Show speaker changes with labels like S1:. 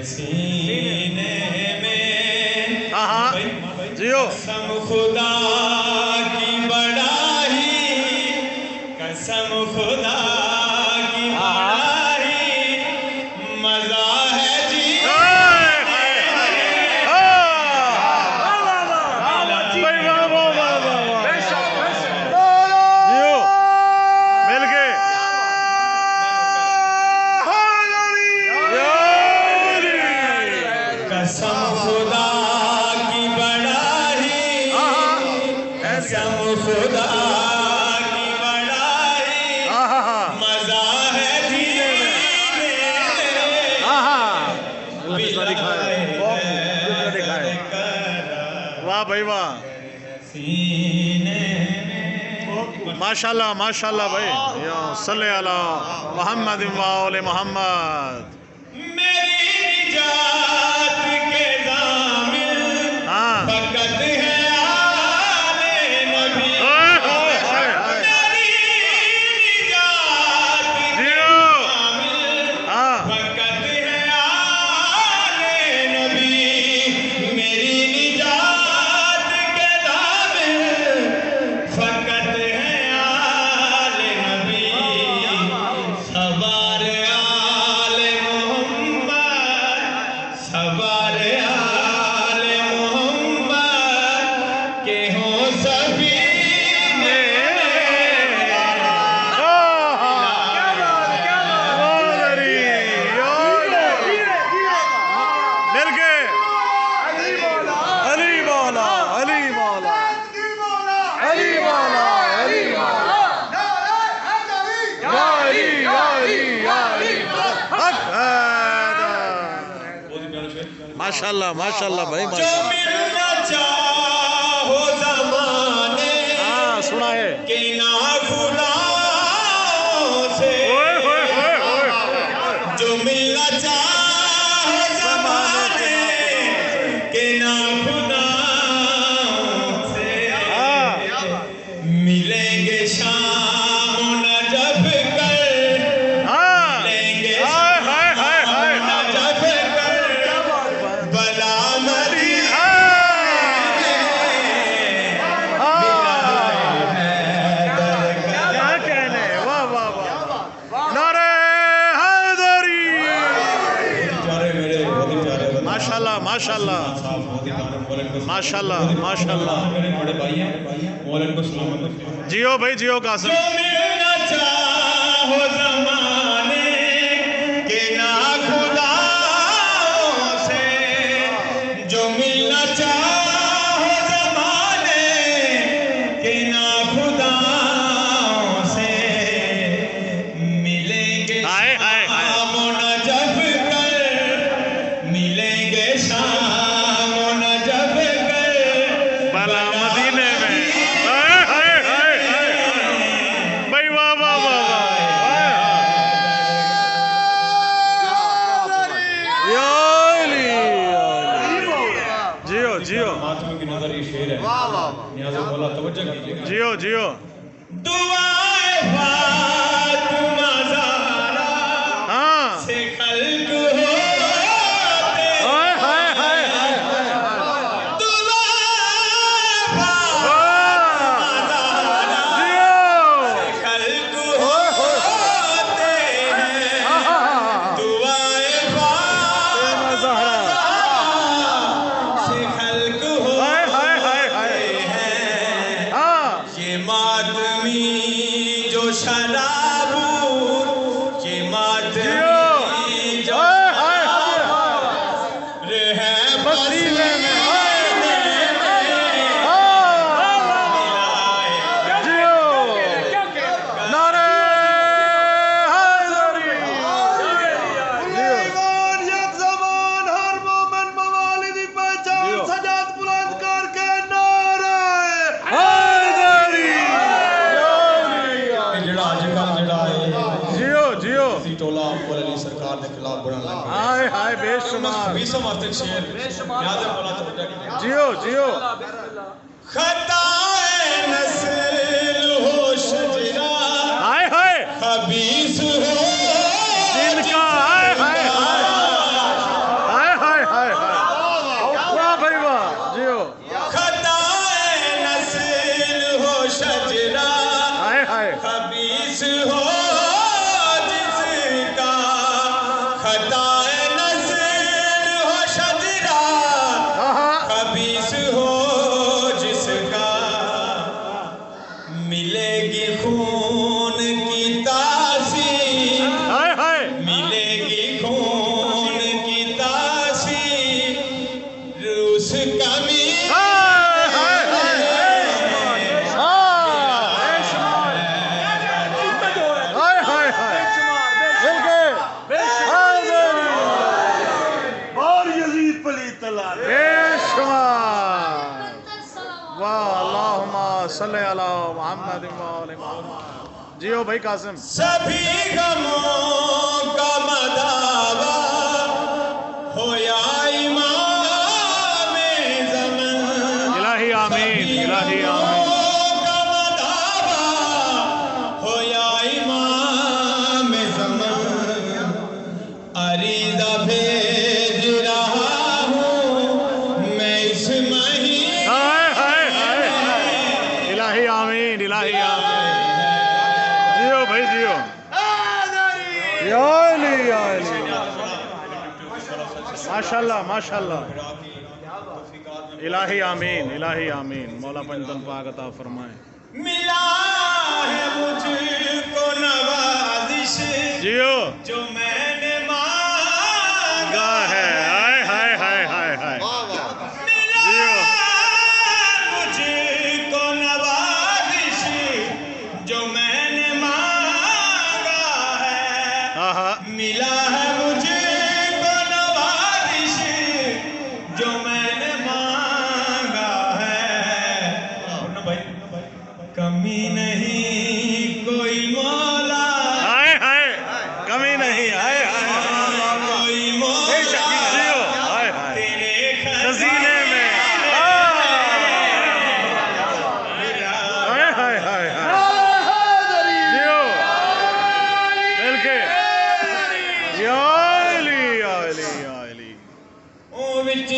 S1: سینے میں
S2: جیو
S1: قسم خدا کی بڑائی قسم خدا کی بڑائی مزہ ہے جی قسم خدا کی بڑائی قسم خدا کی بڑائی مزہ ہے
S2: واہ بھائی واہ ماشاءاللہ ماشاءاللہ بھائی یا صلی علی محمد و آل محمد
S1: میری جات کے ضامن فقط ہے آل نبی میری جات کے ضامن فقط ہے آل نبی میری نجات کے ضامن فقط ہے آل نبی سوار آل محمد سوار آل محمد کے ہوں سفینے
S2: مل کے علی مولا علی مولا علی مولا علی مولا علی مولا ماشاءاللہ ماشاءاللہ بھائی
S1: جو ملنا چاہو زمانے
S2: سنا ہے
S1: کہ نا خدا سے جو ملنا چاہو زمانے کہ نا خدا سے ملیں گے شام و نجف کر ملیں گے شام و نجف کر بلا مدینہ
S2: کیا کہنے واہ واہ واہ نعرہ حیدری ماشاءاللہ ماشاءاللہ ماشاءاللہ ماشاءاللہ جیو بھائی جیو قاسم
S1: جو ملنا چاہو زمانے کہ نا خدا سے جو ملنا چاہو زمانے کہ نا خدا سے ملیں گے
S2: ہائے ہائے ہائے
S1: شام و نجف کر ملیں گے شام و نجف کر
S2: بلا مدینے میں ہائے ہائے ہائے ہائے بھائی واہ واہ واہ یا علی جیو جیو
S1: ماتم کی نظر یہ شعر ہے نیاز مولا توجہ کیجئے
S2: جیو جیو
S1: دعائے فاطمہ زہرا سے خلق ہوتے
S2: ہائے ہائے ہائے ہائے
S1: دعائے فاطمہ زہرا سے خلق ہوتے ہیں دعائے فاطمہ زہرا سے خلق ہوتے ہیں یہ ماتمی جو شراب یہ ماتمی جو شراب رہے پسینے میں ٹولہ مولا علی سرکار کے خلاف بڑا لگا
S2: ہائے ہائے بے شمار
S1: 20 واسطے شعر نیاز مولا توجہ کیجئے
S2: جیو جیو
S1: خطائے نسل ہو شجرہ
S2: ہائے ہائے
S1: خبیث ہو
S2: صلی علی محمد و آل محمد. جیو بھائی قاسم.
S1: سبھی غموں کا مداوا ہو یا امام زمان.
S2: الہی آمین الہی آمین.
S1: عریضہ بھیج رہا ہوں میں اس مہینے.
S2: الہی آمین الہی آمین. جیو بھائی جیو. یا علی یا علی. ماشاءاللہ ماشاءاللہ. الہی آمین الہی آمین. مولا پنجتن پاک عطا فرمائے.
S1: ملا ہے مجھ کو نوازش
S2: جیو
S1: جو میں نے
S2: ہے. ہائے ہائے ہائے ہائے ہائے.
S1: ملا مجھ کو نوازش جو میں نے مانگا ہے. ملا ہے مجھ کو نوازش جو میں نے مانگا ہے. کمی نہیں کوئی مولا.
S2: ہائے ہائے کمی نہیں. ہائے
S1: کوئی مولا تیرے
S2: خزینے میں. ہائے ہائے ہائے ہائے. جیو مل کے. یا علی یا علی یا علی.
S1: او وچ